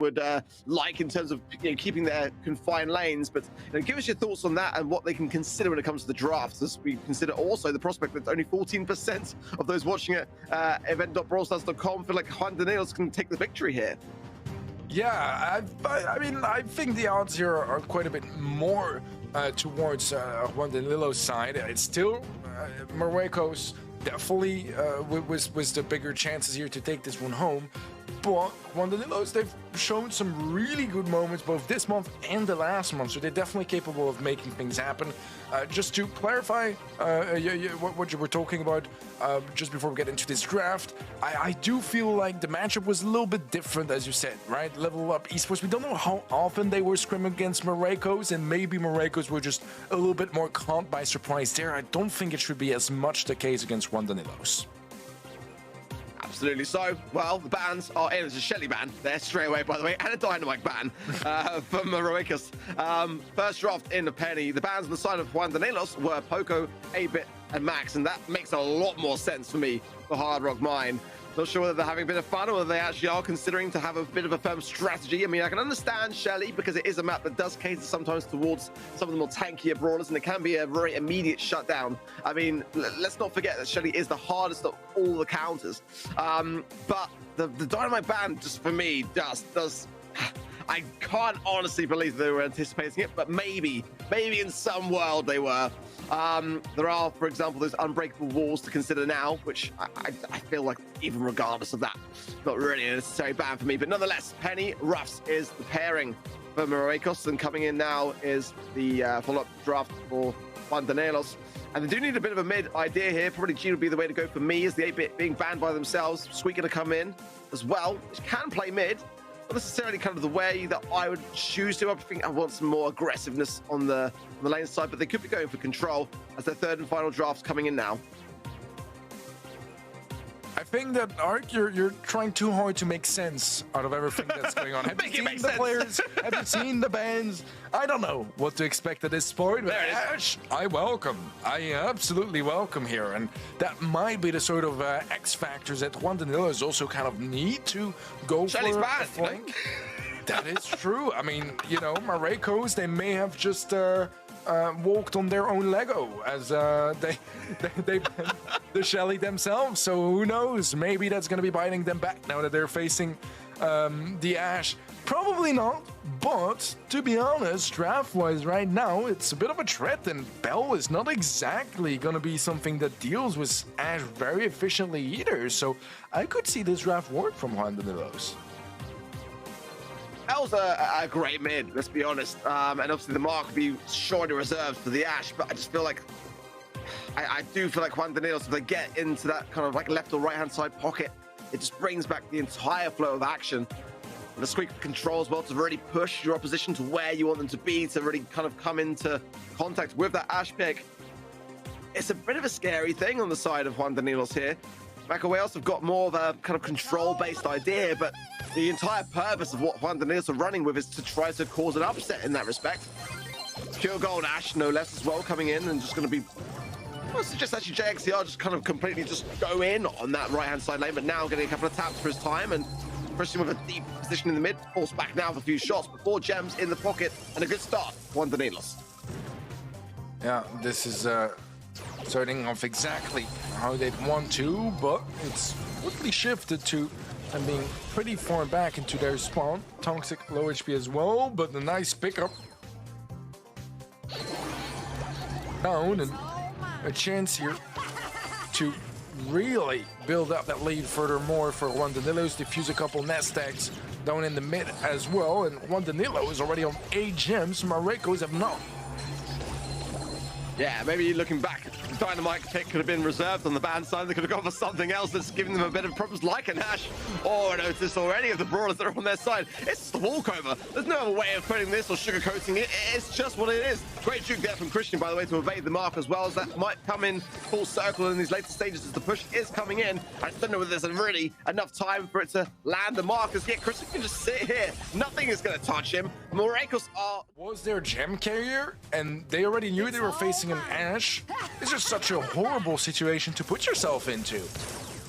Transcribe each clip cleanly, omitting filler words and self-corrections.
would like in terms of keeping their confined lanes. But give us your thoughts on that and what they can consider when it comes to the drafts, as we consider also the prospect that only 14% of those watching at event.brawlstars.com feel like Juan Danilos can take the victory here. Yeah, I mean, I think the odds here are quite a bit more towards Juan Danilos' side. It's still Marruecos definitely was the bigger chances here to take this one home. But Juan Danilos, they've shown some really good moments both this month and the last month, so they're definitely capable of making things happen. Just to clarify what you were talking about just before we get into this draft, I do feel like the matchup was a little bit different, as you said, right? Level Up Esports, we don't know how often they were scrimming against Marruecos, and maybe Marruecos were just a little bit more caught by surprise there. I don't think it should be as much the case against Juan Danilos. Absolutely so. Well, the bans are in. There's a Shelly ban there straight away, by the way, and a Dynamite ban from Marruecos. First draft in the penny. The bans on the side of Juan Danilos were Poco, 8-Bit, and Max, and that makes a lot more sense for me for Hard Rock Mine. Not sure whether they're having a bit of fun or whether they actually are considering to have a bit of a firm strategy. I mean, I can understand Shelly because it is a map that does cater sometimes towards some of the more tankier brawlers, and it can be a very immediate shutdown. I mean, let's not forget that Shelly is the hardest of all the counters. But the Dynamite ban, just for me, does I can't honestly believe they were anticipating it, but maybe in some world they were. There are, for example, those unbreakable walls to consider now, which I feel like even regardless of that, not really a necessary ban for me. But nonetheless, Penny Ruffs is the pairing for Marruecos, and coming in now is the follow-up draft for Juan Danilos. And they do need a bit of a mid idea here. Probably G would be the way to go for me, as the 8-Bit being banned by themselves. Squeak going to come in as well, which can play mid. Not necessarily kind of the way that I would choose to. I think I want some more aggressiveness on the lane side, but they could be going for control as their third and final draft's coming in now. I think that, Ark, you're trying too hard to make sense out of everything that's going on. Have you seen the players? Have you seen the bans? I don't know what to expect at this point, but Ash, I absolutely welcome here. And that might be the sort of X factors that Juan Danilos also kind of need to go Shelly's for bad, a flank. That is true. I mean, Marruecos, they may have just walked on their own Lego as they the Shelly themselves. So who knows? Maybe that's going to be biting them back now that they're facing the Ash. Probably not. But to be honest, draft-wise right now, it's a bit of a threat, and Bell is not exactly going to be something that deals with Ash very efficiently either. So I could see this draft work from Juan Danilos. That was a great mid, let's be honest. And obviously the mark would be surely reserved for the Ash, but I just feel like I do feel like Juan Danilos, if they get into that kind of like left or right hand side pocket, it just brings back the entire flow of action. And the Squeak control as well to really push your opposition to where you want them to be, to really kind of come into contact with that Ash pick. It's a bit of a scary thing on the side of Juan Danilos here. Wales have got more of a kind of control-based idea, but the entire purpose of what Juan Danilos are running with is to try to cause an upset in that respect. Pure Gold Ash, no less, as well, coming in and just going to be... Well, it's just actually JXCR just kind of completely just go in on that right-hand side lane, but now getting a couple of taps for his time and Christian with a deep position in the mid. Force back now for a few shots, but 4 gems in the pocket and a good start, Juan Danilos. Yeah, this is starting off exactly how they'd want to, but it's quickly shifted to and being pretty far back into their spawn. Toxic low HP as well, but a nice pickup. Down and a chance here to really build up that lead furthermore for Juan Danilos. Defuse a couple nest eggs down in the mid as well, and Juan Danilo is already on 8 gems. Marruecos have not. Yeah, maybe looking back, the Dynamite pick could have been reserved on the ban side. They could have gone for something else that's giving them a bit of problems, like a Nash or an Otis or any of the brawlers that are on their side. It's just a walkover. There's no other way of putting this or sugarcoating it. It's just what it is. Great juke there from Christian, by the way, to evade the mark as well, as that might come in full circle in these later stages as the push is coming in. I just don't know whether there's really enough time for it to land the markers. Yeah, Christian can just sit here. Nothing is going to touch him. Marruecos are... Was their gem carrier, and they already knew they were facing an Ash. It's just such a horrible situation to put yourself into.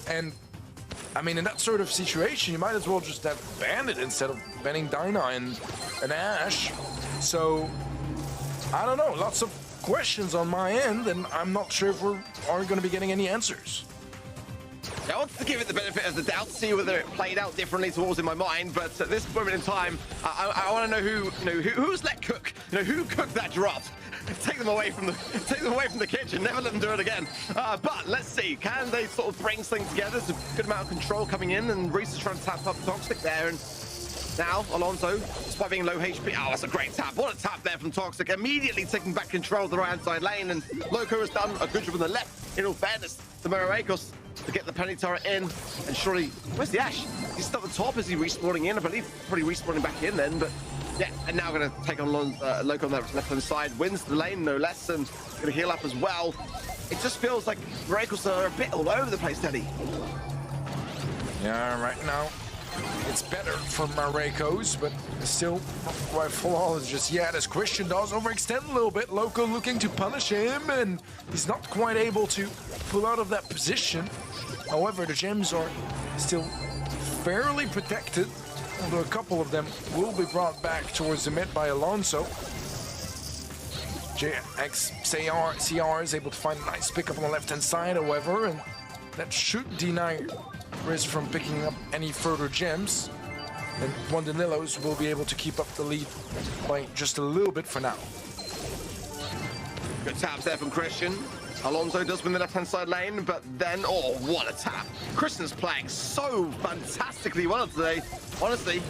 And I mean, in that sort of situation, you might as well just have Bandit instead of banning Dyna and Ash. So, I don't know. Lots of questions on my end, and I'm not sure if we are going to be getting any answers. I want to give it the benefit of the doubt, see whether it played out differently to what was in my mind. But at this moment in time, I want to know who's let cook. Who cooked that draft. Take them away from the kitchen. Never let them do it again. But let's see. Can they sort of bring things together? There's a good amount of control coming in, and Reese is trying to tap up Toxic there. And now Alonso, despite being low HP, oh, that's a great tap. What a tap there from Toxic. Immediately taking back control of the right-hand side lane, and Loco has done a good job on the left. In all fairness to Marruecos, to get the penny turret in, and surely, where's the Ash? He's still at the top. Is he respawning in? I believe probably respawning back in then, but yeah, and now going to take on Loco on that left-hand side, wins the lane no less, and going to heal up as well. It just feels like Marruecos are a bit all over the place, Teddy. Yeah, right now it's better for Marruecos, but still not quite flawless just yet, as Christian does overextend a little bit. Loco looking to punish him, and he's not quite able to pull out of that position. However, the gems are still fairly protected, although a couple of them will be brought back towards the mid by Alonso. CR is able to find a nice pickup on the left-hand side, however, and that should deny Riz from picking up any further gems. And Juan Danilos will be able to keep up the lead by just a little bit for now. Good taps there from Christian. Alonso does win the left-hand side lane, but then, oh, what a tap. Christian's playing so fantastically well today, honestly.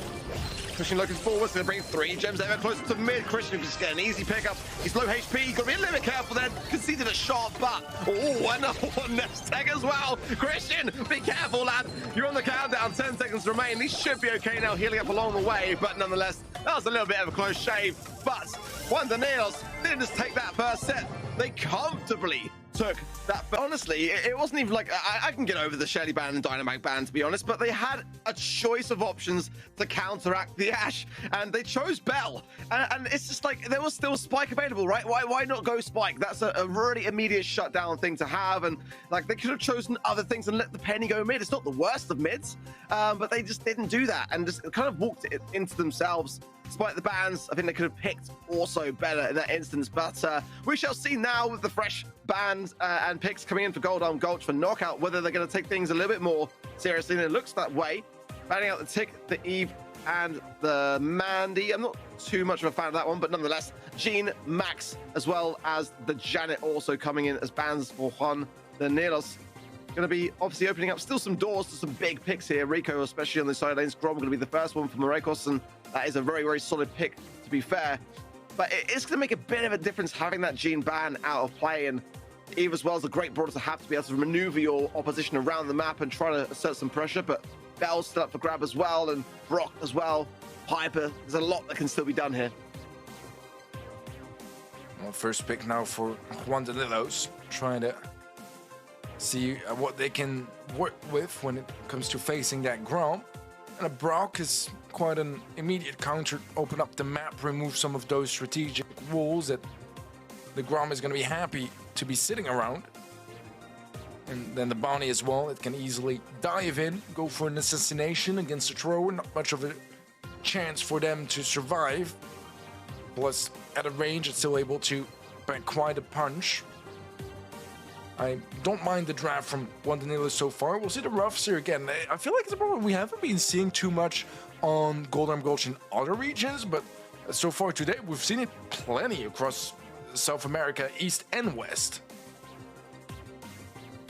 Christian looking forward, going to bring 3 gems ever closer to mid. Christian just get an easy pickup. He's low HP, got to be a little bit careful there. Conceded a shot, but oh, another one next tag as well. Christian, be careful, lad. You're on the countdown, 10 seconds remain. He should be okay now, healing up along the way, but nonetheless, that was a little bit of a close shave. But Juan Danilos didn't just take that first set. They comfortably took that. But honestly, it wasn't even like, I can get over the Shelly ban and Dynamite ban, to be honest, but they had a choice of options to counteract the Ash, and they chose Bell. And it's just like, there was still Spike available, right? Why not go Spike? That's a really immediate shutdown thing to have, and like, they could have chosen other things and let the penny go mid. It's not the worst of mids, but they just didn't do that, and just kind of walked it into themselves. Despite the bans, I think they could have picked also better in that instance, but we shall see now with the fresh bans and picks coming in for Gold Arm Gulch for Knockout, whether they're going to take things a little bit more seriously, and it looks that way. Banning out the Tick, the Eve, and the Mandy. I'm not too much of a fan of that one, but nonetheless, Jean, Max, as well as the Janet also coming in as bans for Juan Danilos. Going to be obviously opening up still some doors to some big picks here. Rico, especially on the side lanes. Grom going to be the first one for Marruecos, and that is a very, very solid pick, to be fair. But it's going to make a bit of a difference having that Jean ban out of play, and Eve as well is a great brawler to have to be able to maneuver your opposition around the map and try to assert some pressure. But Bell's still up for grab as well, and Brock as well. Piper, there's a lot that can still be done here. Well, first pick now for Juan Danilos, trying to see what they can work with when it comes to facing that Grom. And a Brock is quite an immediate counter. Open up the map, remove some of those strategic walls that the Grom is going to be happy to be sitting around. And then the bounty as well, it can easily dive in, go for an assassination against a thrower. Not much of a chance for them to survive. Plus, at a range, it's still able to pack quite a punch. I don't mind the draft from Juan Danilos so far. We'll see the roughs here again. I feel like it's a problem we haven't been seeing too much on Gold Arm Gulch in other regions, but so far today we've seen it plenty across South America, East and West.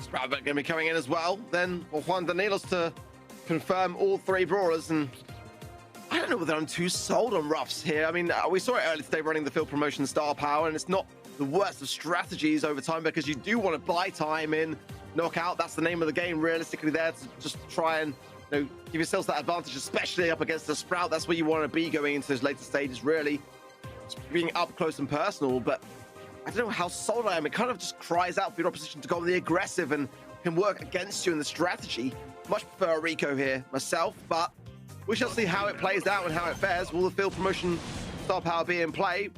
Sprout going to be coming in as well. Then for Juan Danilos to confirm all 3 brawlers, and I don't know whether I'm too sold on roughs here. I mean, we saw it earlier today running the field promotion star power, and it's not the worst of strategies over time, because you do want to buy time in Knockout. That's the name of the game, realistically, there, to just try and give yourselves that advantage, especially up against the Sprout. That's where you want to be going into those later stages, really. It's being up close and personal, but I don't know how sold I am. It kind of just cries out for your opposition to go on the aggressive and can work against you in the strategy. Much prefer Rico here myself, but we shall see how it plays out and how it fares. Will the field promotion star power be in play?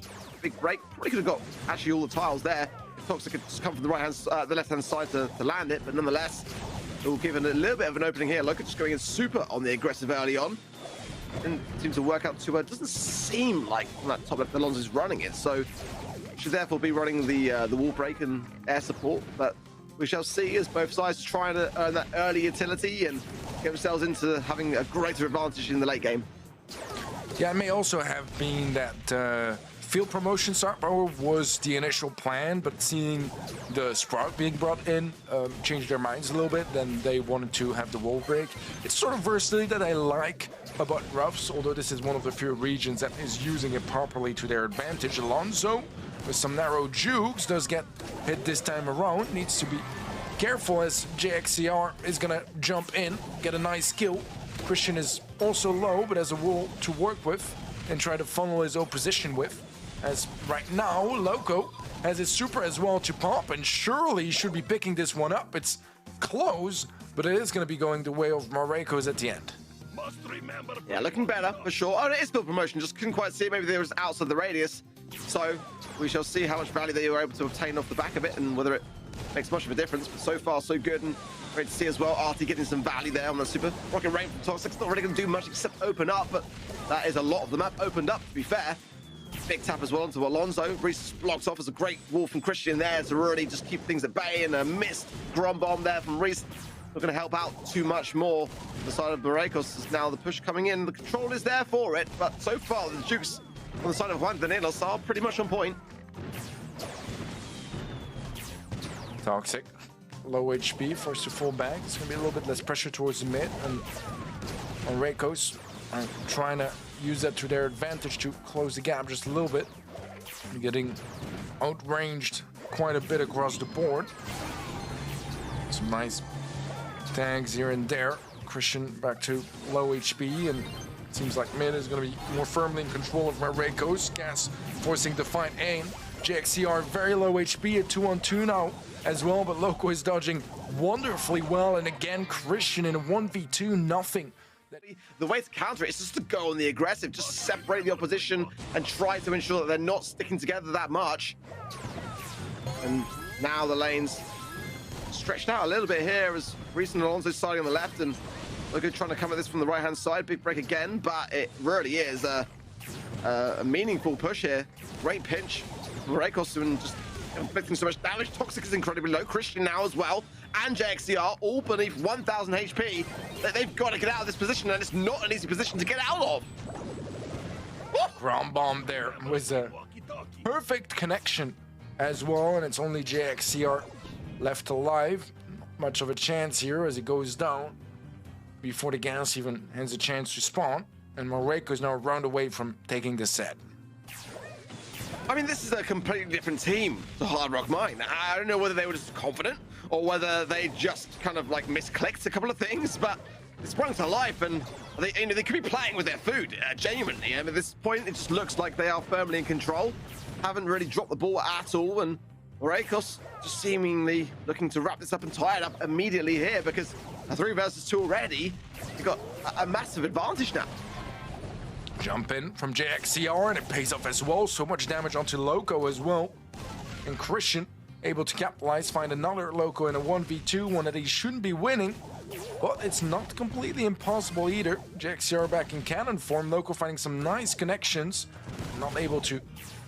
Big break. Probably could have got actually all the tiles there. Toxic could just come from the right hand, the left hand side to land it, but nonetheless, will give it a little bit of an opening here. Loco just going in super on the aggressive early on. Didn't seem to work out too well. It doesn't seem like from that top left Alonso's running it, so should therefore be running the wall break and air support. But we shall see as both sides trying to earn that early utility and get themselves into having a greater advantage in the late game. Yeah, it may also have been that field promotion star power was the initial plan, but seeing the Sprout being brought in changed their minds a little bit. Then they wanted to have the wall break. It's sort of versatility that I like about Ruffs, although this is one of the few regions that is using it properly to their advantage. Alonso, with some narrow jukes, does get hit this time around. Needs to be careful as JXCR is gonna jump in, get a nice kill. Christian is also low, but has a wall to work with and try to funnel his opposition with. As right now, Loco has his super as well to pop, and surely he should be picking this one up. It's close, but it is going to be going the way of Marruecos at the end. Yeah, looking better for sure. Oh, it is field promotion, just couldn't quite see it. Maybe they were outside the radius. So we shall see how much value they were able to obtain off the back of it and whether it makes much of a difference. But so far, so good. And great to see as well, Artie getting some value there on the super. Rocket Rain from Toxic's not really going to do much except open up, but that is a lot of the map opened up, to be fair. Big tap as well onto Alonso. Reese blocks off as a great wall from Christian there to really just keep things at bay, and a missed Grom bomb there from Reese. Not going to help out too much more. The side of Marruecos is now the push coming in. The control is there for it, but so far the jukes on the side of Juan Danilos are pretty much on point. Toxic, low HP, forced to fall back. It's going to be a little bit less pressure towards the mid, and Marruecos are trying to use that to their advantage to close the gap just a little bit. Getting outranged quite a bit across the board. Some nice tags here and there. Christian back to low HP, and it seems like mid is going to be more firmly in control of Marruecos. Gas forcing to find aim. JXCR very low HP at 2-on-2 now as well, but Loco is dodging wonderfully well, and again Christian in a 1v2, nothing. The way to counter it is just to go on the aggressive, just separate the opposition and try to ensure that they're not sticking together that much. And now the lanes stretched out a little bit here as Reese and Alonso starting on the left, and Loco trying to come at this from the right-hand side. Big break again, but it really is a meaningful push here. Great pinch. Marruecos doing just inflicting so much damage. Toxic is incredibly low. Christian now as well, and JXCR all beneath 1,000 HP. They've got to get out of this position, and it's not an easy position to get out of. Ground bomb there was a perfect connection as well, and it's only JXCR left alive. Not much of a chance here as it goes down before the gas even has a chance to spawn, and Marruecos is now a round away from taking the set. I mean, this is a completely different team to Hard Rock Mine. I don't know whether they were just confident or whether they just kind of like misclicked a couple of things, but it's sprung to life, and they, you know, they could be playing with their food, genuinely. And at this point, it just looks like they are firmly in control. Haven't really dropped the ball at all, and Marruecos just seemingly looking to wrap this up and tie it up immediately here, because a 3 versus 2 already, you've got a massive advantage now. Jump in from JXCR, and it pays off as well. So much damage onto Loco as well. And Christian able to capitalize, find another Loco in a 1v2, one that he shouldn't be winning. But it's not completely impossible either. JXCR back in cannon form. Loco finding some nice connections. Not able to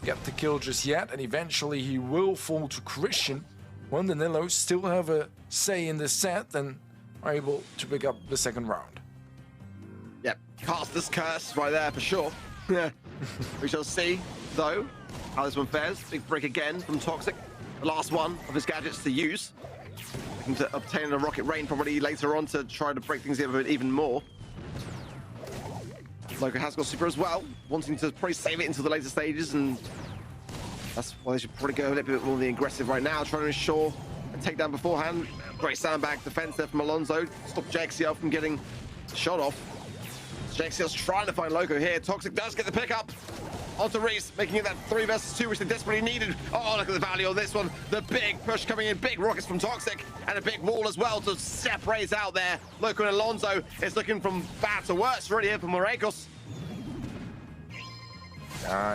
get the kill just yet, and eventually he will fall to Christian. Juan Danilos still have a say in the set and are able to pick up the second round. Yep, Caster's curse right there for sure. We shall see, though, how this one fares. Big break again from Toxic. The last one of his gadgets to use. Looking to obtain a Rocket Rain probably later on to try to break things even more. Loco has got super as well, wanting to probably save it until the later stages, and that's why they should probably go a little bit more the aggressive right now, trying to ensure a takedown beforehand. Great sandbag defense there from Alonso. Stop JXCR from getting shot off. JXCR's trying to find Loco here. Toxic does get the pickup onto Reese, making it that 3 versus 2, which they desperately needed. Oh, look at the value on this one. The big push coming in, big rockets from Toxic, and a big wall as well to separate out there. Loco and Alonso is looking from bad to worse really here for Marruecos.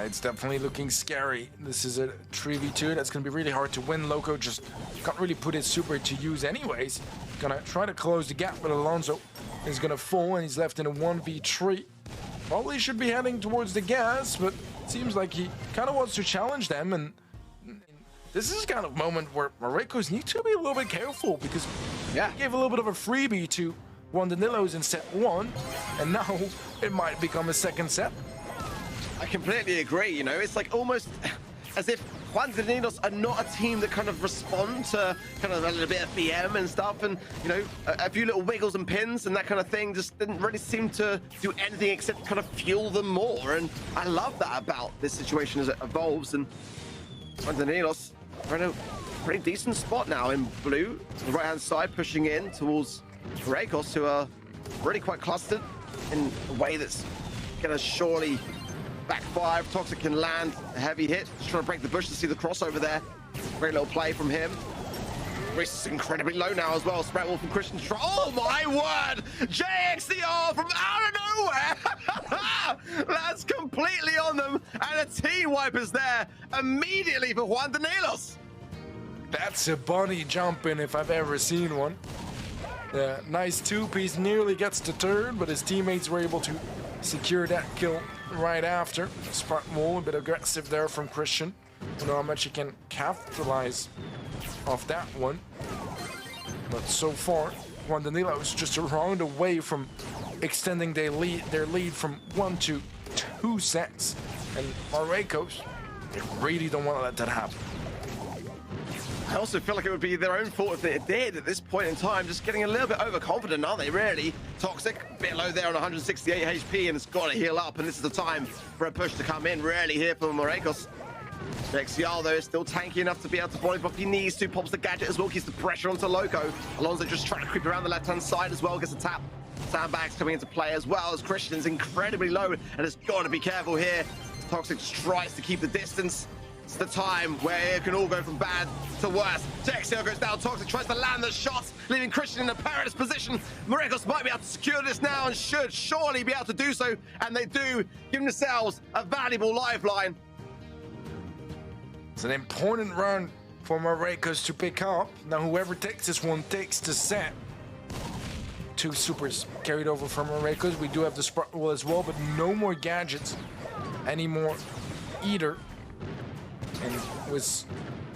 It's definitely looking scary. This is a 3v2 that's going to be really hard to win. Loco just can't really put his super to use anyways. gonna try to close the gap, but Alonso is gonna fall, and he's left in a 1v3. Probably should be heading towards the gas, but it seems like he kind of wants to challenge them, and this is kind of a moment where Marruecos need to be a little bit careful, because he gave a little bit of a freebie to Juan Danilos in set 1, and now it might become a second set. I completely agree, you know, it's like almost as if Juan Danilos are not a team that kind of respond to kind of a little bit of BM and stuff, and, you know, a few little wiggles and pins and that kind of thing just didn't really seem to do anything except kind of fuel them more, and I love that about this situation as it evolves. And Juan Danilos are in a pretty decent spot now in blue, the right-hand side, pushing in towards Marruecos, who are really quite clustered in a way that's gonna surely backfire. Toxic can land a heavy hit. Just trying to break the bush to see the crossover there. Great little play from him. Reese is incredibly low now as well. Spread Wolf and Christian to try. Oh my word! JXDR from out of nowhere! That's completely on them. And a T-wipe is there immediately for Juan Danilos. That's a bunny jumping if I've ever seen one. The nice two-piece nearly gets the turn, but his teammates were able to secure that kill right after. Spartan Wall, a bit aggressive there from Christian. Don't know how much he can capitalize off that one. But so far, Juan Danilos is just a round away from extending their lead from 1 to 2 sets. And Marruecos, they really don't want to let that happen. I also feel like it would be their own fault if they did at this point in time. Just getting a little bit overconfident, aren't they, really? Toxic, a bit low there on 168 HP, and it's got to heal up, and this is the time for a push to come in, really, here for Marruecos. Nexial, though, is still tanky enough to be able to body block. He needs to. Pops the gadget as well, keeps the pressure onto Loco. Alonso just trying to creep around the left-hand side as well, gets a tap. Sandbags coming into play as well, as Christian's incredibly low, and has got to be careful here. Toxic tries to keep the distance. It's the time where it can all go from bad to worse. Texio goes down, Toxic tries to land the shots, leaving Christian in a perilous position. Marruecos might be able to secure this now and should surely be able to do so, and they do, giving themselves a valuable lifeline. It's an important run for Marruecos to pick up. Now whoever takes this one takes the set. 2 supers carried over from Marruecos. We do have the Spartan Wall as well, but no more gadgets anymore either. And with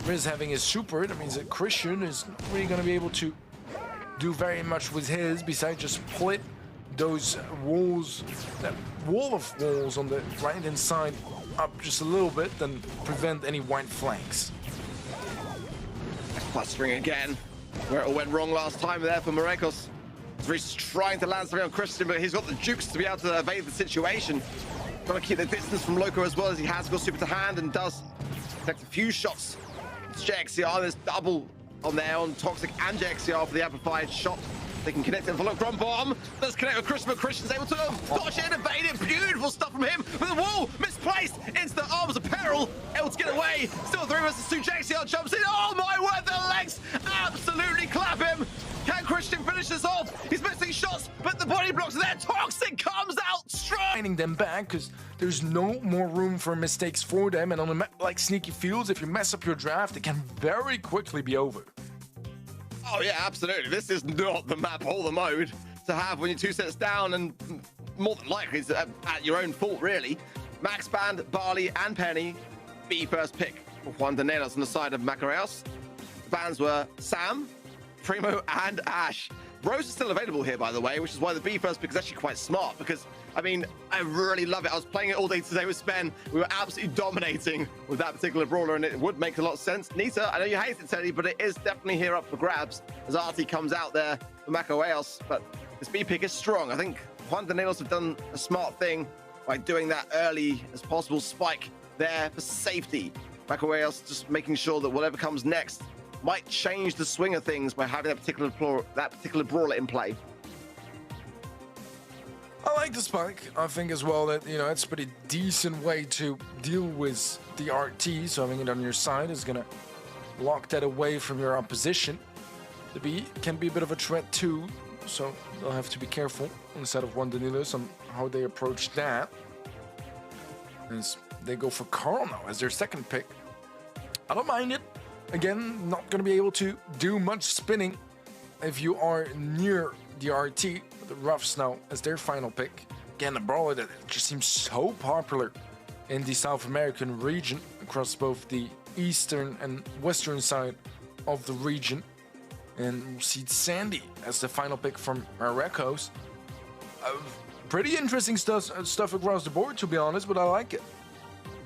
Riz having his super, that means that Christian is really going to be able to do very much with his, besides just split those walls, that wall of walls on the right-hand side up just a little bit, then prevent any white flanks. Clustering again, where it all went wrong last time there for Marruecos. Reese is trying to land something on Christian, but he's got the jukes to be able to evade the situation. Got to keep the distance from Loco as well, as he has got super to hand and does take a few shots. It's JXCR, there's double on there on Toxic and JXCR for the amplified shot. They can connect it for Loco on bomb. Let's connect with Christian, but Christian's able to dodge it and evade it. Beautiful stuff from him, but the wall misplaced into the arms of peril. Able to get away. Still 3 versus 2. JXCR jumps in. Oh my word, the legs absolutely clap him. Can Christian finish this off? He's missing shots, but the body blocks there. Toxic comes out strong. Finding them back, because there's no more room for mistakes for them. And on a map like Sneaky Fields, if you mess up your draft, it can very quickly be over. Oh yeah, absolutely. This is not the map or the mode to have when you're 2 sets down, and more than likely it's at your own fault, really. Max Band, Barley, and Penny, B first pick for Juan Danilos on the side of Macareos. The bans were Sam, Primo, and Ash. Rose is still available here, by the way, which is why the B first pick is actually quite smart, because, I mean, I really love it. I was playing it all day today with Spen. We were absolutely dominating with that particular brawler, and it would make a lot of sense. Nita, I know you hate it, Teddy, but it is definitely here up for grabs as Artie comes out there for Macareos. But this B pick is strong. I think Juan Danilos have done a smart thing by doing that early as possible spike there for safety. Macareos just making sure that whatever comes next might change the swing of things by having that particular brawler in play. I like the spike. I think as well that, you know, it's a pretty decent way to deal with the RT, so having it on your side is gonna lock that away from your opposition. The B can be a bit of a threat too, so they'll have to be careful instead of Juan Danilos on how they approach that. As they go for Carl now as their second pick. I don't mind it. Again, not going to be able to do much spinning if you are near the RT, the Rough Snow as their final pick. Again, a brawler that just seems so popular in the South American region across both the eastern and western side of the region. And we'll see Sandy as the final pick from Marruecos. Pretty interesting stuff across the board, to be honest, but I like it.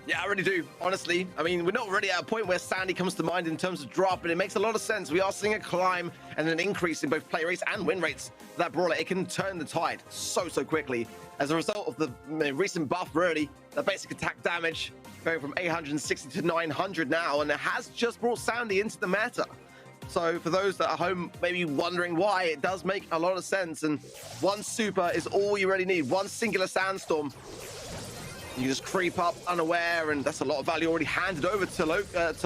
Yeah, I really do, honestly. I mean, we're not really at a point where Sandy comes to mind in terms of drop, but it makes a lot of sense. We are seeing a climb and an increase in both play rates and win rates for that brawler. It can turn the tide so quickly as a result of the recent buff, really. The basic attack damage going from 860 to 900 now, and it has just brought Sandy into the meta. So for those that are home maybe wondering why, it does make a lot of sense. And one super is all you really need. One singular sandstorm. You just creep up unaware, and that's a lot of value already handed over to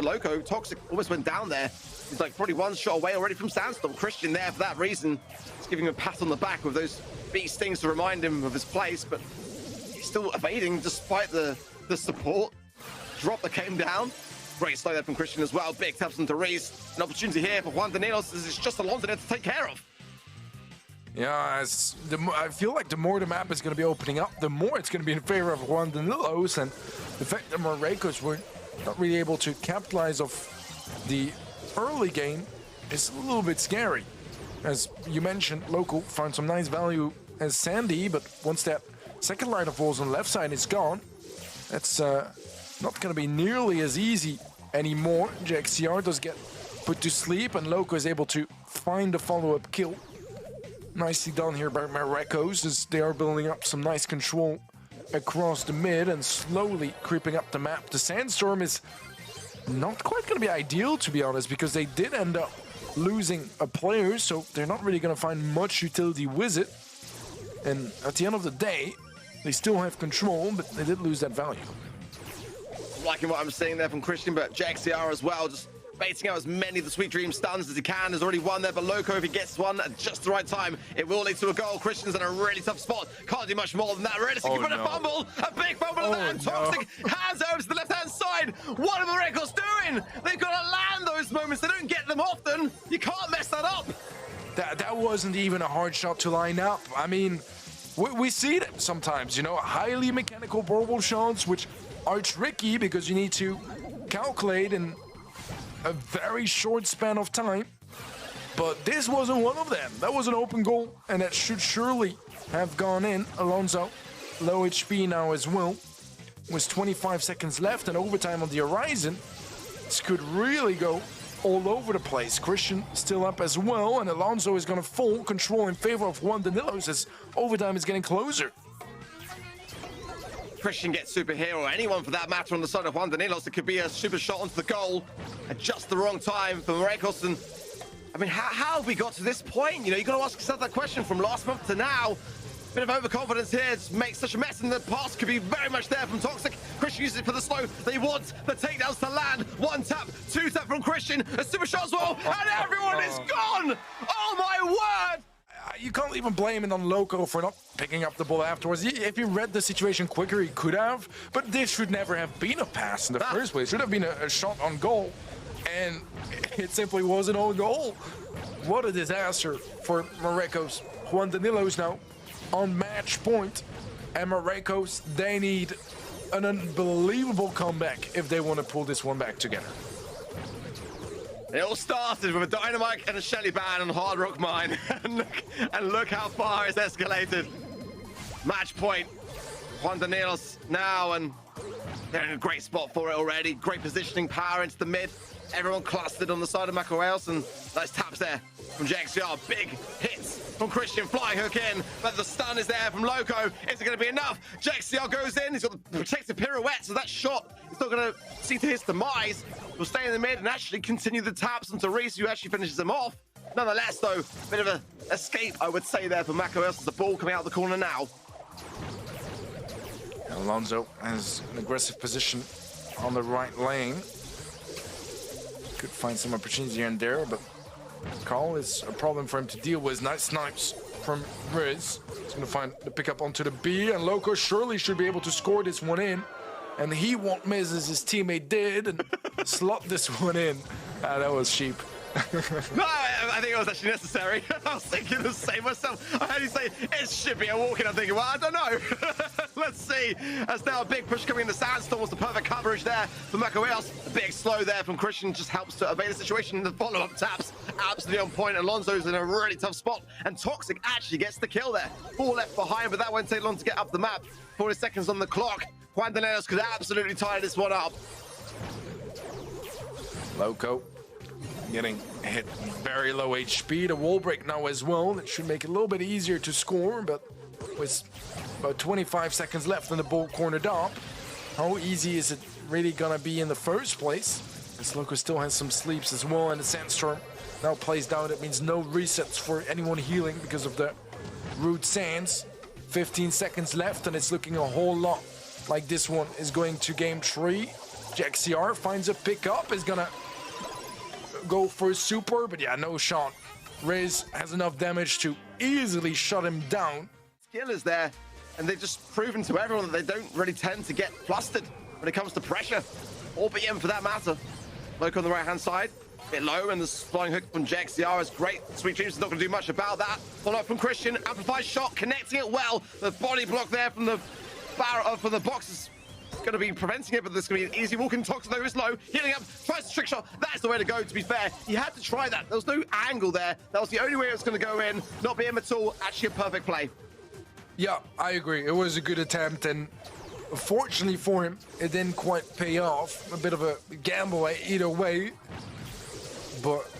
Loco. Toxic almost went down there. He's like probably one shot away already from Sandstorm. Christian there for that reason. Just giving him a pat on the back with those beat stings to remind him of his place, but he's still evading despite the support. Drop that came down. Great slow there from Christian as well. Big taps into Reese. An opportunity here for Juan Danilos. It's just Alonso there to take care of. Yeah, I feel like the more the map is going to be opening up, the more it's going to be in favor of Juan Danilos, and the fact that Marruecos were not really able to capitalize off the early game is a little bit scary. As you mentioned, Loco found some nice value as Sandy, but once that second line of walls on the left side is gone, that's not going to be nearly as easy anymore. JXCR does get put to sleep, and Loco is able to find a follow-up kill. Nicely done here by Marruecos as they are building up some nice control across the mid and slowly creeping up the map. The Sandstorm is not quite going to be ideal, to be honest, because they did end up losing a player, so they're not really going to find much utility with it. And at the end of the day, they still have control, but they did lose that value. Liking what I'm seeing there from Christian, but JXCR as well, just baiting out as many of the Sweet Dream stuns as he can. There's already one there, but Loco, if he gets one at just the right time, it will lead to a goal. Christian's in a really tough spot. Can't do much more than that. Realistically, but a fumble, a big fumble, and Toxic hands over to the left-hand side. What are Marruecos doing? They've got to land those moments. They don't get them often. You can't mess that up. That wasn't even a hard shot to line up. I mean, we see them sometimes, you know, highly mechanical Brawl shots, which are tricky because you need to calculate in a very short span of time, but this wasn't one of them. That was an open goal, and that should surely have gone in. Alonso, low HP now as well, with 25 seconds left and overtime on the horizon. This could really go all over the place. Christian still up as well, and Alonso is going to full control in favor of Juan Danilos as overtime is getting closer. Christian gets superhero, or anyone for that matter on the side of Juan Danilos. It could be a super shot onto the goal at just the wrong time for Marruecos. And I mean, how have we got to this point? You know, you got to ask yourself that question from last month to now. Bit of overconfidence here to make such a mess, and the pass could be very much there from Toxic. Christian uses it for the slow. They want the takedowns to land. One tap, two tap from Christian, a super shot as well, and everyone is gone! Oh my word! You can't even blame it on Loco for not picking up the ball afterwards. If he read the situation quicker, he could have, but this should never have been a pass in the first place. It should have been a shot on goal, and it simply wasn't on goal. What a disaster for Marruecos. Juan Danilos now on match point, and Marruecos, they need an unbelievable comeback if they want to pull this one back together. It all started with a Dynamite and a Shelly ban on Hard Rock Mine, and look how far it's escalated. Match point, Juan Danilos now, and they're in a great spot for it already. Great positioning, power into the mid. Everyone clustered on the side of Marruecos, and those taps there from JXCR. Big hits from Christian, flying hook in, but the stun is there from Loco. Is it going to be enough? JXCR goes in, he's got the protective pirouette, so that shot is not going to see to his demise. He'll stay in the mid and actually continue the taps onto Reese, who actually finishes him off. Nonetheless, though, bit of an escape, I would say, there for Marruecos. The ball coming out of the corner now. Alonso has an aggressive position on the right lane. Could find some opportunity here and there, but Carl is a problem for him to deal with. Nice snipes from Riz. He's going to find the pickup onto the B, and Loco surely should be able to score this one in. And he won't miss as his teammate did and slot this one in. That was cheap. No, I think it was actually necessary. I was thinking the same myself. I heard you say it should be a walk-in. I'm thinking, well, I don't know. Let's see. As now a big push coming in. The Sandstorm was the perfect coverage there for Marruecos. A big slow there from Christian just helps to evade the situation. The follow-up taps absolutely on point. Alonso's in a really tough spot, and Toxic actually gets the kill there. 4 left behind, but that won't take long to get up the map. 40 seconds on the clock. Juan Danilos could absolutely tie this one up. Loco getting hit very low HP. The wall break now as well. That should make it a little bit easier to score, but with about 25 seconds left and the ball cornered up, how easy is it really gonna be in the first place? This Loco still has some sleeps as well, and the Sandstorm now plays down. It means no resets for anyone healing because of the rude sands. 15 seconds left, and it's looking a whole lot like this one is going to game 3. JXCR finds a pickup, is gonna go for a super, but yeah, no shot. Riz has enough damage to easily shut him down. Skill is there, and they've just proven to everyone that they don't really tend to get flustered when it comes to pressure, or BM for that matter. Loco on the right-hand side, a bit low, and the flying hook from JXCR is great. Sweet Dreams is not going to do much about that. Follow up from Christian, amplified shot, connecting it well. The body block there from the box is going to be preventing it, but there's going to be an easy walk in. Toxic though is low, healing up, tries the trick shot. That's the way to go, to be fair. He had to try that. There was no angle there. That was the only way it was going to go in. Not BM at all. Actually a perfect play. Yeah, I agree. It was a good attempt, and fortunately for him, it didn't quite pay off. A bit of a gamble either way, but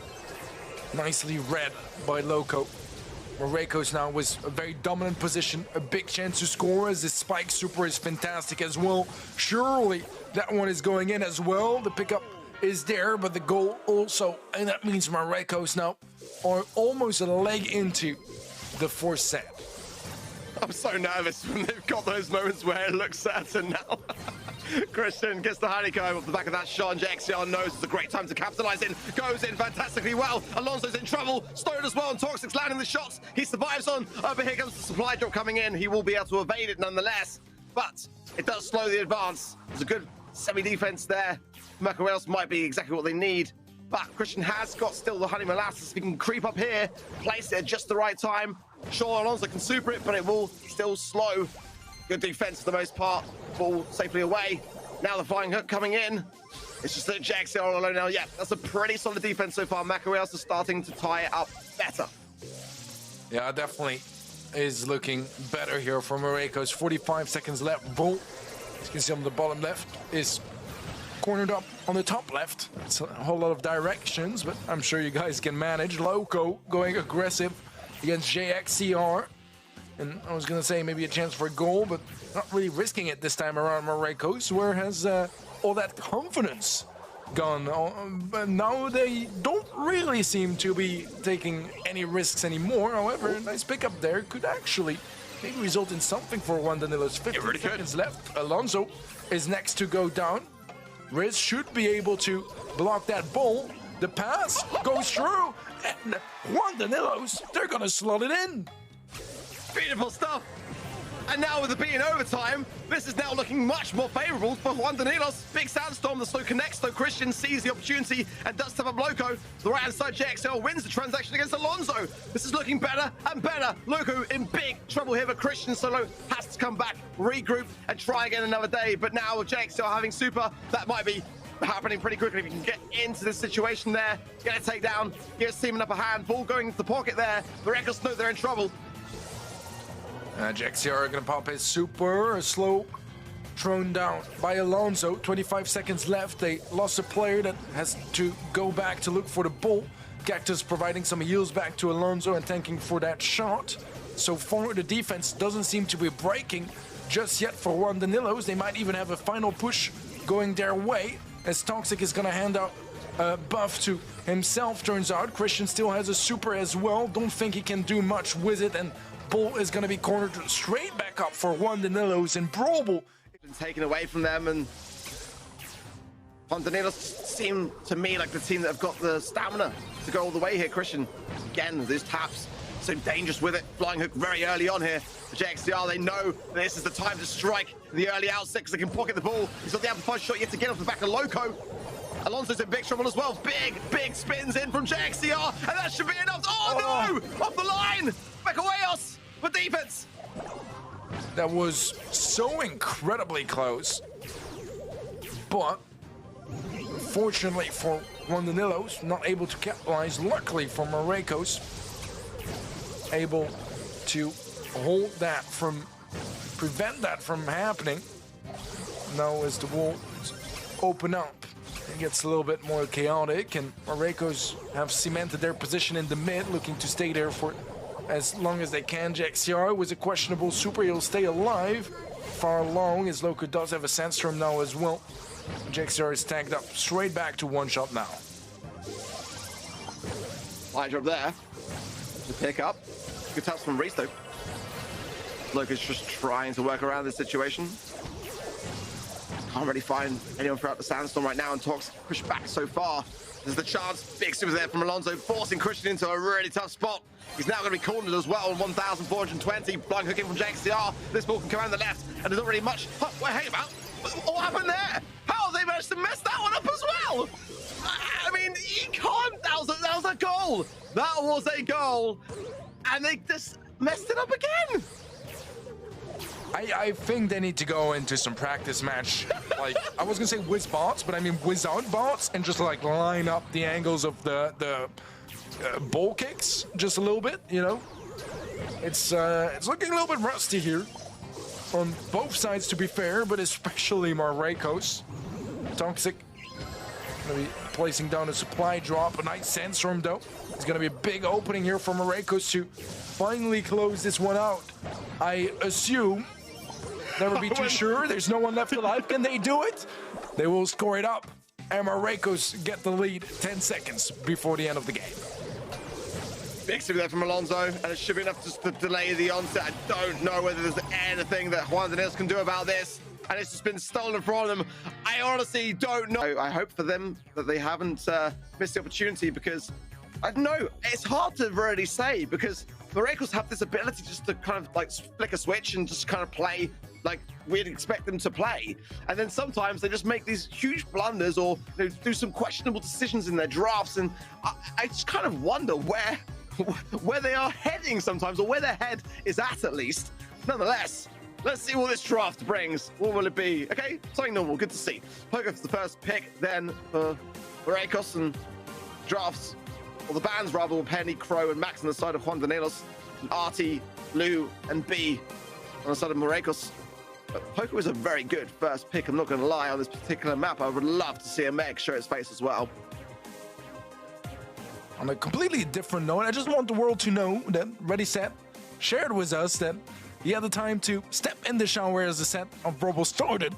nicely read by Loco. Marruecos now was a very dominant position, a big chance to score as this spike super is fantastic as well. Surely that one is going in as well. The pickup is there, but the goal also, and that means Marruecos now are almost a leg into the 4th set. I'm so nervous when they've got those moments where it looks certain now. Christian gets the honeycomb off the back of that shot, and JXCR knows it's a great time to capitalize in. Goes in fantastically well. Alonso's in trouble. Stone as well, and Toxic's landing the shots. He survives on. But here comes the supply drop coming in. He will be able to evade it nonetheless, but it does slow the advance. There's a good semi-defense there. Marruecos might be exactly what they need, but Christian has got still the honey molasses. He can creep up here, place it at just the right time. Sure, Alonso can super it, but it will still slow. Good defense for the most part. Ball safely away. Now the flying hook coming in. It's just that JXCR all alone now. Yeah, that's a pretty solid defense so far. Marruecos is starting to tie it up better. Yeah, definitely is looking better here for Marruecos. 45 seconds left. Bull, as you can see on the bottom left, is cornered up on the top left. It's a whole lot of directions, but I'm sure you guys can manage. Loco going aggressive against JXCR. And I was going to say maybe a chance for a goal, but not really risking it this time around Marruecos. Where has all that confidence gone? But now they don't really seem to be taking any risks anymore. However, a nice pickup there could actually maybe result in something for Juan Danilos. 50 seconds left. Alonso is next to go down. Riz should be able to block that ball. The pass goes through, and Juan Danilos, they're going to slot it in. Beautiful stuff. And now with it being overtime, this is now looking much more favorable for Juan Danilos. Big Sandstorm, the slow connects, though Christian sees the opportunity and does step up Loco. The right-hand side, JXL wins the transaction against Alonso. This is looking better and better. Loco in big trouble here, but Christian solo has to come back, regroup, and try again another day. But now with JXL having super, that might be happening pretty quickly. If you can get into this situation there, get a takedown, give his team an upper hand, ball going into the pocket there. The Records know they're in trouble. JXCR gonna pop his super, a slow thrown down by Alonso. 25 seconds left. They lost a player that has to go back to look for the ball. Cactus providing some heals back to Alonso and thanking for that shot. So far, the defense doesn't seem to be breaking just yet for Juan Danilos. They might even have a final push going their way, as Toxic is gonna hand out a buff to himself, turns out. Christian still has a super as well. Don't think he can do much with it, and Bull is going to be cornered straight back up for Juan Danilos, and Brawl been taken away from them, and Juan Danilos seem to me like the team that have got the stamina to go all the way here. Christian, again, these taps, so dangerous with it. Flying hook very early on here. The JXCR, they know this is the time to strike the early outset because they can pocket the ball. He's got the amplified shot yet again off the back of Loco. Alonso's in big trouble as well. Big spins in from JXCR, and that should be enough. Oh no! Off the line! Back away us for defense. That was so incredibly close. But fortunately for Juan Danilos, not able to capitalize. Luckily for Marruecos, able to hold that from, prevent that from happening. Now as the walls open up, it gets a little bit more chaotic, and Marruecos have cemented their position in the mid, looking to stay there for as long as they can. JXCR was a questionable super, he'll stay alive far along, as Loco does have a Sandstorm now as well. JXCR is tagged up straight back to one shot now. Hydra up there to pick up. Good touch from Reese though. Loco's just trying to work around this situation. Can't really find anyone throughout the Sandstorm right now, and Talk's pushed back so far. There's the chance. Big super there from Alonso, forcing Christian into a really tough spot. He's now going to be cornered as well on 1,420. Blind hooking from JXCR. This ball can come around the left, and there's not really much. Oh, wait, hang about. What happened there? How have they managed to mess that one up as well? I mean, you can't. That was a goal. That was a goal. And they just messed it up again. I think they need to go into some practice match. Like, I was gonna say whiz bots, but I mean without bots, and just like line up the angles of the ball kicks just a little bit, you know? It's looking a little bit rusty here on both sides, to be fair, but especially Marruecos. Toxic gonna be placing down a supply drop. A nice Sandstorm though. It's gonna be a big opening here for Marruecos to finally close this one out. I assume, never be too sure, there's no one left alive. Can they do it? They will score it up, and Marruecos get the lead 10 seconds before the end of the game. Big super there from Alonso, and it should be enough just to delay the onset. I don't know whether there's anything that Juan Danilos can do about this, and it's just been stolen from them. I honestly don't know. I hope for them that they haven't missed the opportunity, because I don't know. It's hard to really say, because Marruecos have this ability just to kind of like flick a switch and just kind of play like we'd expect them to play. And then sometimes they just make these huge blunders, or they do some questionable decisions in their drafts. And I just kind of wonder where they are heading sometimes, or where their head is at least. Nonetheless, let's see what this draft brings. What will it be? Okay, something normal, good to see. Poker's the first pick then for Marruecos, and drafts, or the bans rather, with Penny, Crow, and Max on the side of Juan Danilos, and Artie, Lou, and B on the side of Marruecos. But Poker was a very good first pick, I'm not going to lie, on this particular map. I would love to see a Meg show its face as well. On a completely different note, I just want the world to know that Ready Set shared with us that he had the time to step in the shower as the set of Brawl started,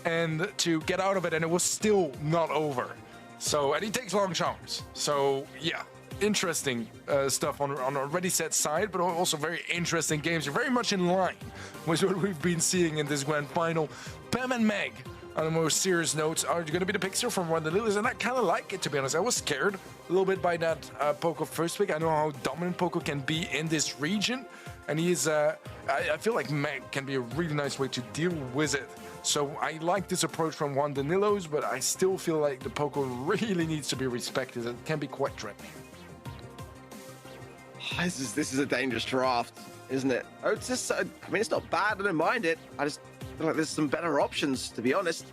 and to get out of it, and it was still not over. So, and he takes long showers. So, yeah, interesting stuff on a Ready Set side, but also very interesting games. You're very much in line with what we've been seeing in this grand final. Pam and Meg, on the more serious notes, are going to be the picks here from Juan Danilos, and I kind of like it, to be honest. I was scared a little bit by that Poco first pick. I know how dominant Poco can be in this region, and he is, I feel like Meg can be a really nice way to deal with it. So I like this approach from Juan Danilos, but I still feel like the Poco really needs to be respected. It can be quite tricky. This is a dangerous draft, isn't it? Oh, it's just, I mean, it's not bad, I don't mind it. I just feel like there's some better options, to be honest.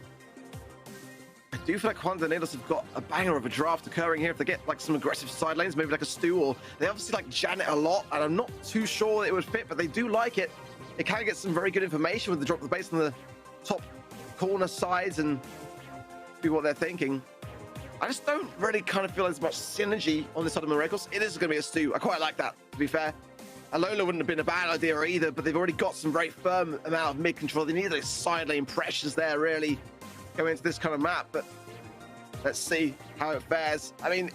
I do feel like Juan Danilos have got a banger of a draft occurring here. If they get like some aggressive side lanes, maybe like a Stu, or they obviously like Janet a lot, and I'm not too sure it would fit, but they do like it. They can get some very good information with the drop of the base on the top corner sides and be what they're thinking. I just don't really kind of feel as much synergy on this side of Marruecos. It is going to be a Stu. I quite like that, to be fair. A Lola wouldn't have been a bad idea either, but they've already got some very firm amount of mid control. They need those side lane pressures there, really, going into this kind of map. But let's see how it fares. I mean,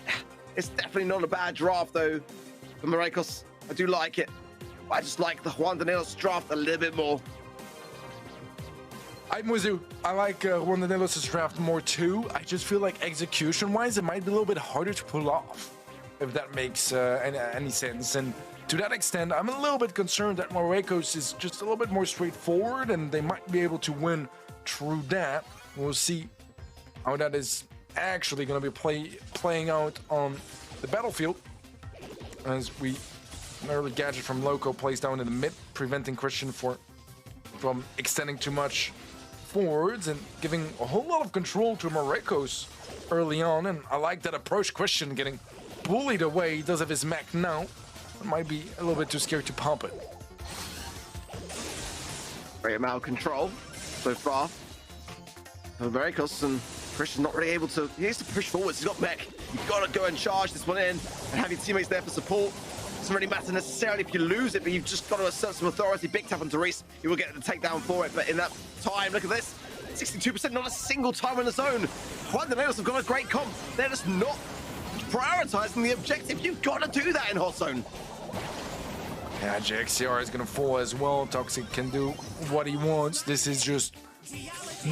it's definitely not a bad draft, though, for Marruecos. I do like it. But I just like the Juan Danilos draft a little bit more. I'm with you. I like Juan Danilos' draft more too. I just feel like execution-wise, it might be a little bit harder to pull off, if that makes any sense. And to that extent, I'm a little bit concerned that Marruecos is just a little bit more straightforward, and they might be able to win through that. We'll see how that is actually going to be playing out on the battlefield. As we an early gadget from Loco plays down in the mid, preventing Christian from extending too much forwards and giving a whole lot of control to Marruecos early on. And I like that approach. Christian getting bullied away. He does have his mech now. Might be a little bit too scared to pump it. Great amount of control so far. Marruecos, and Christian not really able to. He needs to push forwards. He's got mech. You've got to go and charge this one in and have your teammates there for support. Doesn't really matter necessarily if you lose it, but you've just got to assert some authority. Big tap onto Reese. You will get the takedown for it, but in that time, look at this. 62%, not a single time in the zone. Juan Danilos have got a great comp. They're just not prioritizing the objective. You've got to do that in hot zone. Yeah, JXCR is going to fall as well. Toxic can do what he wants. This is just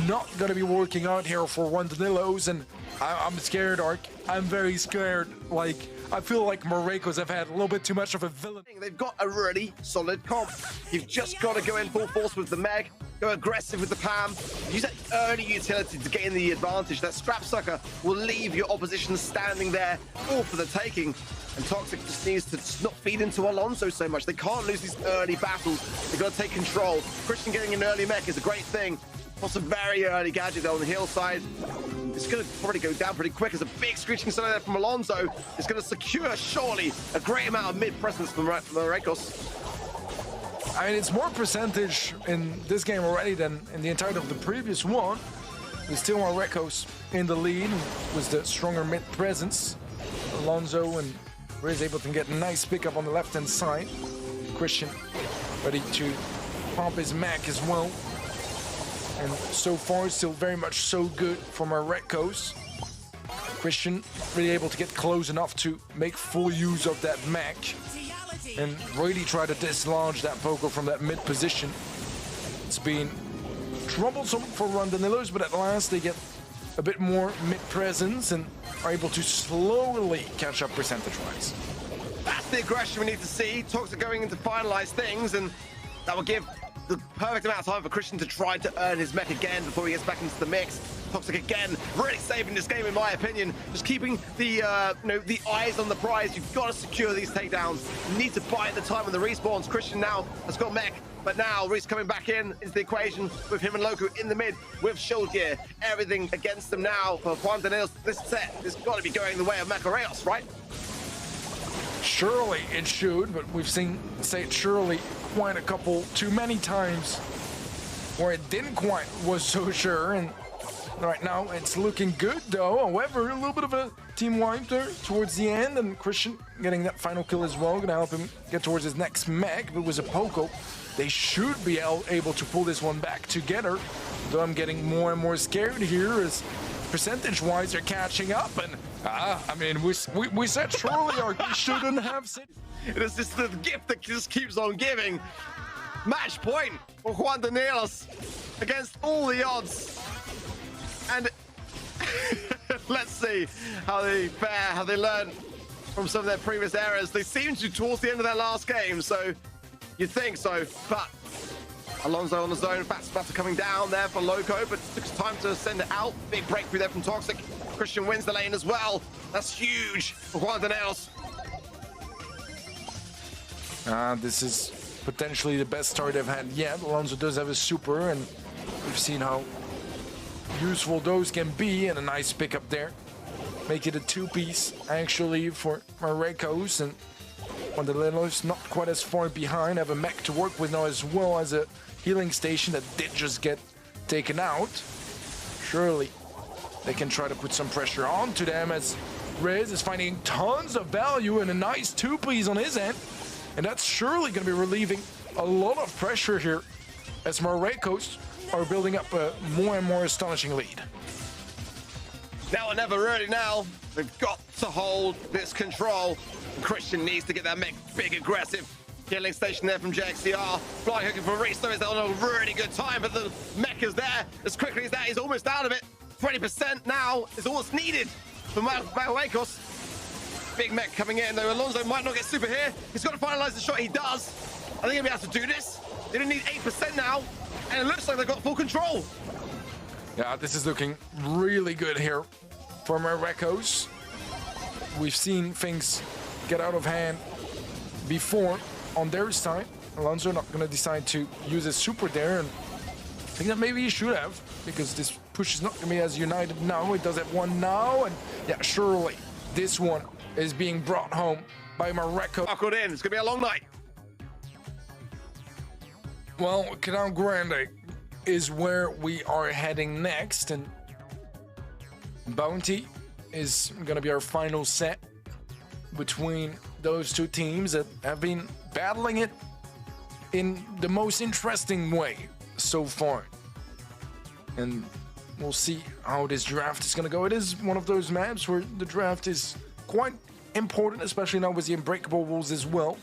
not going to be working out here for Juan Danilos, and I'm scared, Ark. I'm very scared. Like, I feel like Marruecos have had a little bit too much of a villain. They've got a really solid comp. You've just got to go in full force with the Meg, go aggressive with the Pam, use that early utility to gain the advantage. That Scrap Sucker will leave your opposition standing there, all for the taking. And Toxic just needs to not feed into Alonso so much. They can't lose these early battles. They've got to take control. Christian getting an early mech is a great thing. Plus a very early gadget on the hillside. It's going to probably go down pretty quick as a big screeching solo there from Alonso. It's going to secure, surely, a great amount of mid-presence from Marruecos. I mean, it's more percentage in this game already than in the entirety of the previous one. There's still Marruecos in the lead with the stronger mid-presence. Alonso and Riz able to get a nice pickup on the left-hand side. Christian ready to pump his mech as well. And so far, still very much so good for Marruecos. Christian really able to get close enough to make full use of that mech and really try to dislodge that Poco from that mid position. It's been troublesome for Juan Danilos, but at last they get a bit more mid presence and are able to slowly catch up percentage-wise. That's the aggression we need to see. Talks are going in to finalize things, and that will give the perfect amount of time for Christian to try to earn his mech again before he gets back into the mix. Toxic again, really saving this game in my opinion. Just keeping the the eyes on the prize. You've got to secure these takedowns. You need to buy the time on the respawns. Christian now has got mech, but now Reese coming back into the equation with him and Loco in the mid with shield gear. Everything against them now for Juan Danilos. This set has got to be going the way of Macareos, right? Surely it should, but we've seen say it surely quite a couple too many times where it didn't quite was so sure, and right now it's looking good though. However, a little bit of a team wipe there towards the end, and Christian getting that final kill as well, gonna help him get towards his next mech. If it was a Poco, they should be able to pull this one back together, though I'm getting more and more scared here as percentage-wise they're catching up, and I mean, we said surely we shouldn't have said. It is just the gift that just keeps on giving. Match point for Juan Danilos against all the odds. And let's see how they fare, how they learn from some of their previous errors. They seem to towards the end of their last game, so you'd think so. But Alonso on the zone, fast batter coming down there for Loco, but it took time to send it out. Big breakthrough there from Toxic. Christian wins the lane as well. That's huge for Juan Danilos. This is potentially the best start they've had yet. Alonso does have a super, and we've seen how useful those can be, and a nice pickup there. Make it a two-piece, actually, for Marruecos, and Juan Danilos not quite as far behind. Have a mech to work with now, as well as a healing station that did just get taken out. Surely they can try to put some pressure onto them, as Riz is finding tons of value and a nice two-piece on his end. And that's surely going to be relieving a lot of pressure here as Marruecos are building up a more and more astonishing lead. Now or never really now. They've got to hold this control. Christian needs to get that mech big aggressive. Healing station there from JXCR. Flying hooking for Reese, though, is on a really good time, but the mech is there as quickly as that. He's almost out of it. 20% now is all that's needed for Marruecos. Big mech coming in, though. Alonso might not get super here. He's got to finalize the shot. He does. I think he'll be able to do this. They don't need 8% now, and it looks like they've got full control. Yeah, this is looking really good here for Marruecos. We've seen things get out of hand before on their side. Alonso not going to decide to use his super there, and I think that maybe he should have, because this push is not going to be as united now. It does have one now, and yeah, surely this one is being brought home by Marruecos. Buckled in. It's going to be a long night. Well, Canal Grande is where we are heading next, and Bounty is going to be our final set between those two teams that have been battling it in the most interesting way so far. And we'll see how this draft is going to go. It is one of those maps where the draft is quite important, especially now with the unbreakable rules as well.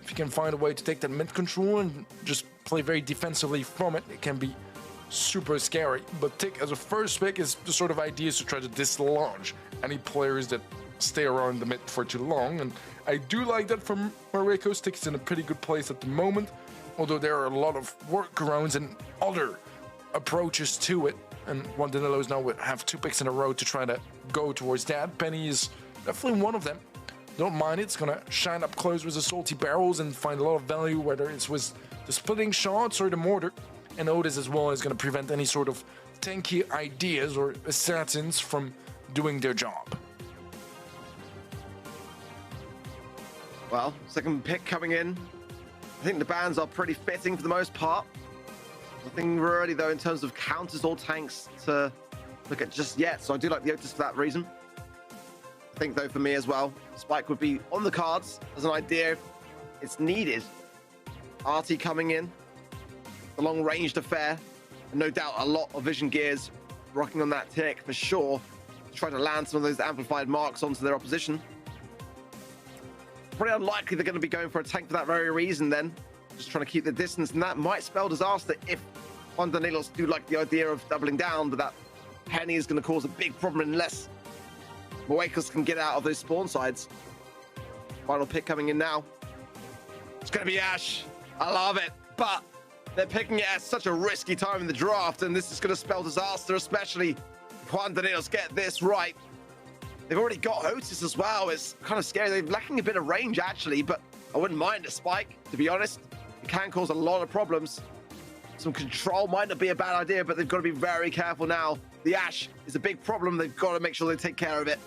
If you can find a way to take that mid control and just play very defensively from it, it can be super scary. But Tick as a first pick is the sort of idea is to try to dislodge any players that stay around the mid for too long. And I do like that from Marruecos. Tick's in a pretty good place at the moment, although there are a lot of workarounds and other approaches to it. And Juan Danilos now would have 2 picks in a row to try to go towards that. Penny is definitely one of them. Don't mind it. It's going to shine up close with the salty barrels and find a lot of value, whether it's with the splitting shots or the mortar. And Otis as well is going to prevent any sort of tanky ideas or assassins from doing their job. Well, second pick coming in. I think the bans are pretty fitting for the most part. Nothing really, though, in terms of counters or tanks to look at just yet. So I do like the Otis for that reason. I think, though, for me as well, Spike would be on the cards as an idea if it's needed. RT coming in, the long-ranged affair, and no doubt a lot of vision gears rocking on that tick for sure, to try to land some of those amplified marks onto their opposition. Pretty unlikely they're going to be going for a tank for that very reason then. Just trying to keep the distance, and that might spell disaster if Juan Danilos do like the idea of doubling down, but that Penny is going to cause a big problem unless Marruecos can get out of those spawn sides. Final pick coming in now. It's going to be Ash. I love it, but they're picking it at such a risky time in the draft, and this is going to spell disaster, especially if Juan Danilos get this right. They've already got Otis as well. It's kind of scary. They're lacking a bit of range, actually, but I wouldn't mind a Spike, to be honest. It can cause a lot of problems. Some control might not be a bad idea, but they've got to be very careful now. The Ash is a big problem. They've got to make sure they take care of it.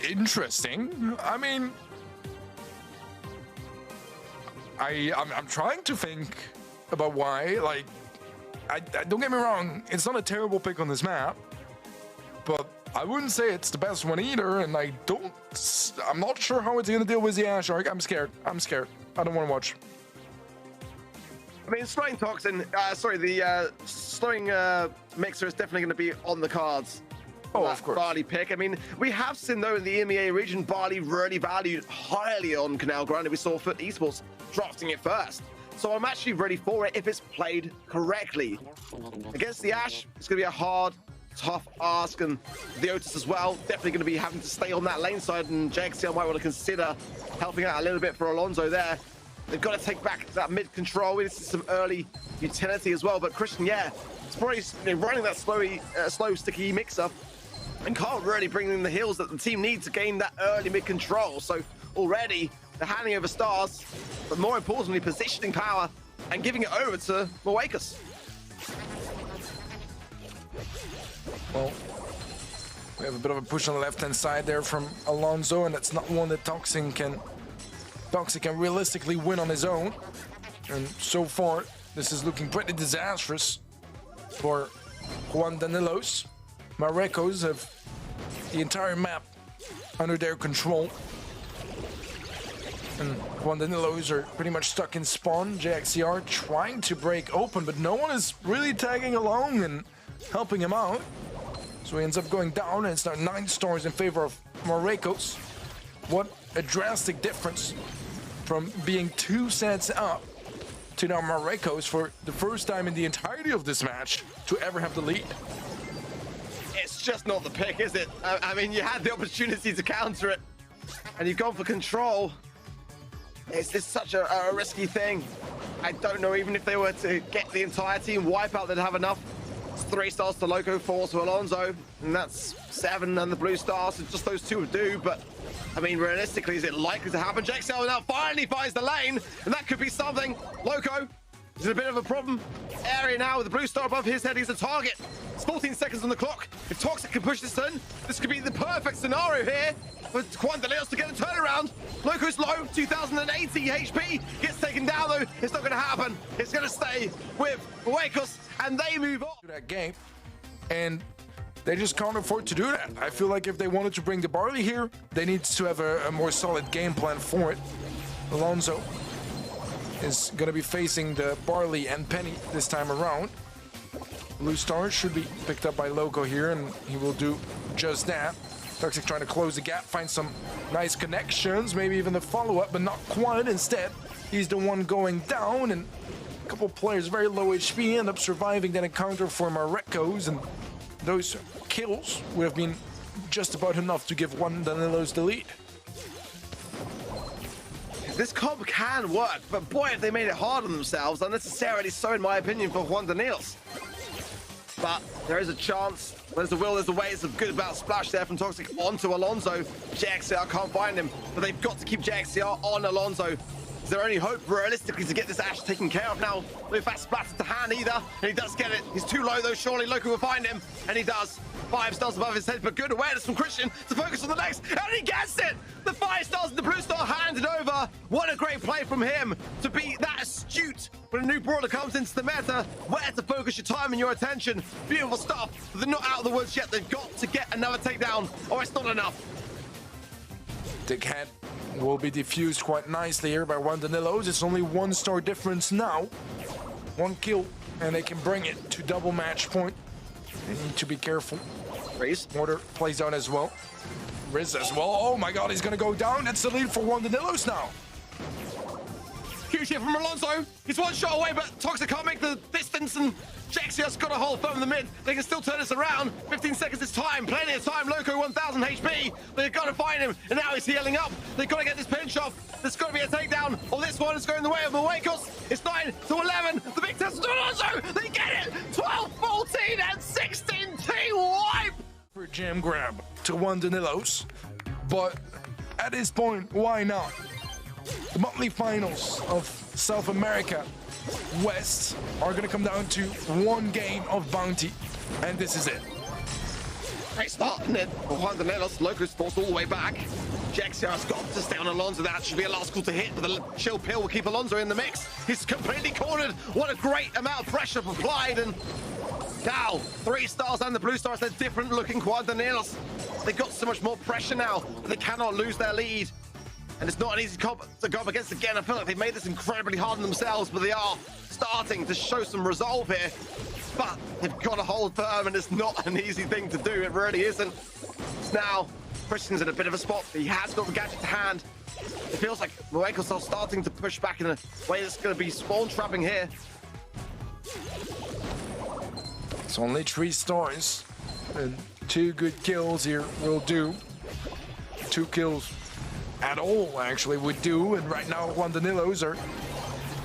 Interesting. I mean, I'm trying to think about why. Like, I don't get me wrong, it's not a terrible pick on this map, but I wouldn't say it's the best one either. And I'm not sure how it's gonna deal with the Ash arc. I'm scared. I don't want to watch. I mean, slowing toxin. The slowing mixer is definitely going to be on the cards. Oh, of course. Barley pick. I mean, we have seen, though, in the EMEA region, Barley really valued highly on Canal Grande. We saw Foot Esports drafting it first. So I'm actually ready for it if it's played correctly. Against the Ash, it's going to be a hard, tough ask, and the Otis as well. Definitely going to be having to stay on that lane side, and JXL might want to consider helping out a little bit for Alonso there. They've got to take back that mid control. This is some early utility as well, but Christian, yeah, it's probably running that slow, sticky mix-up and can't really bring in the heals that the team needs to gain that early mid control. So already they're handing over stars, but more importantly, positioning power and giving it over to Marruecos. Well, we have a bit of a push on the left-hand side there from Alonso, and that's not one that Toxic can realistically win on his own. And so far, this is looking pretty disastrous for Juan Danilos. Marruecos have the entire map under their control. And Juan Danilos are pretty much stuck in spawn. JXCR trying to break open, but no one is really tagging along and helping him out. So he ends up going down, and it's now 9 stars in favor of Marruecos. What a drastic difference from being 2 sets up to now Marruecos for the first time in the entirety of this match to ever have the lead. It's just not the pick, is it? I mean, you had the opportunity to counter it, and you've gone for control. It's just such a risky thing. I don't know, even if they were to get the entire team wipe out, they'd have enough 3 stars to Loco, 4 to Alonso, and that's 7 and the blue stars. So just those 2 would do, but I mean, realistically, is it likely to happen? JXL now finally finds the lane, and that could be something. Loco is in a bit of a problem area now with the blue star above his head. He's a target. It's 14 seconds on the clock. If Toxic can push this in, this could be the perfect scenario here for Juan Danilos to get a turnaround. Loco's low, 2080 HP. Gets taken down though. It's not going to happen. It's going to stay with Marruecos, and they move on. That game, and they just can't afford to do that. I feel like if they wanted to bring the barley here, they need to have a more solid game plan for it. Alonso is going to be facing the barley and Penny this time around. Blue star should be picked up by Loco here, and he will do just that. Toxic trying to close the gap, find some nice connections, maybe even the follow-up, but not quite. Instead, he's the one going down, and a couple players very low HP end up surviving that encounter for Marruecos, and those kills would have been just about enough to give Juan Danilos the lead. This comp can work, but boy, if they made it hard on themselves, unnecessarily so in my opinion for Juan Danilos. But there is a chance. There's a will, there's a way. It's a good about splash there from Toxic onto Alonso. JXCR can't find him, but they've got to keep JXCR on Alonso. Is there any hope realistically to get this Ash taken care of now? No fast splatter to hand either, and he does get it. He's too low though, surely Loco will find him, and he does. 5 stars above his head, but good awareness from Christian to focus on the next, and he gets it! The 5 stars and the blue star handed over. What a great play from him to be that astute when a new brawler comes into the meta. Where to focus your time and your attention. Beautiful stuff. But they're not out of the woods yet. They've got to get another takedown, or it's not enough. Dickhead will be diffused quite nicely here by Juan Danilos. It's only 1 star difference now. 1 kill, and they can bring it to double match point. They need to be careful. Freeze. Mortar plays out as well. Riz as well. Oh my god, he's gonna go down. That's the lead for Juan Danilos now. Huge hit from Alonso. He's 1 shot away, but Toxic can't make the distance, and JXCR's got a hold firm in the mid. They can still turn this around. 15 seconds is time. Plenty of time. Loco 1000 HP. They've got to find him, and now he's healing up. They've got to get this pinch off. There's got to be a takedown, or this one is going the way of Marruecos. It's 9 to 11. The big test to Alonso. They get it. 12, 14, and 16 T wipe. For jam grab to Juan Danilos, but at this point, why not? The monthly finals of South America West are going to come down to 1 game of bounty, and this is it. Great start, isn't it? For Juan Danilos, Loco's forced all the way back. JXCR's got to stay on Alonso. That should be a last call to hit, but the chill pill will keep Alonso in the mix. He's completely cornered. What a great amount of pressure applied, and now 3 stars and the blue stars. They're different looking Juan Danilos. They've got so much more pressure now, but they cannot lose their lead. And it's not an easy comp to go up against again. I feel like they've made this incredibly hard on themselves, but they are starting to show some resolve here. But they've got to hold firm, and it's not an easy thing to do. It really isn't. It's now Christian's in a bit of a spot. He has got the gadget to hand. It feels like Marruecos are starting to push back in a way that's going to be spawn trapping here. It's only 3 stars, and 2 good kills here will do. 2 kills at all actually would do, and right now Juan Danilos are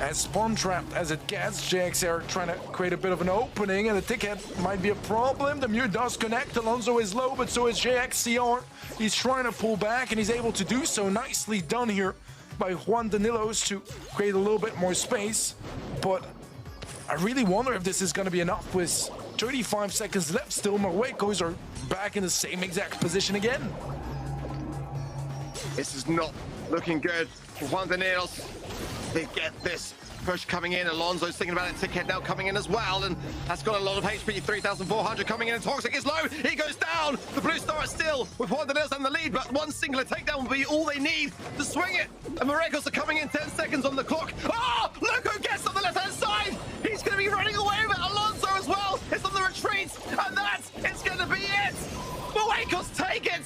as spawn trapped as it gets. JXR trying to create a bit of an opening, and the ticket might be a problem. The mute does connect. Alonso is low, but so is JXCR. He's trying to pull back, and he's able to do so. Nicely done here by Juan Danilos to create a little bit more space, but I really wonder if this is going to be enough. With 35 seconds left still, Marruecos are back in the same exact position again. This is not looking good for Juan Danilos. They get this push coming in. Alonso's thinking about it. Ticket now coming in as well, and that's got a lot of HP. 3,400 coming in, and Toxic is low. He goes down. The blue star is still with Juan Danilos on the lead, but 1 singular takedown will be all they need to swing it. And Marruecos are coming in. 10 seconds on the clock. Ah! Oh, Loco gets on the left-hand side. He's going to be running away with it. Alonso as well. It's on the retreat, and that is going to be it. Marruecos take it.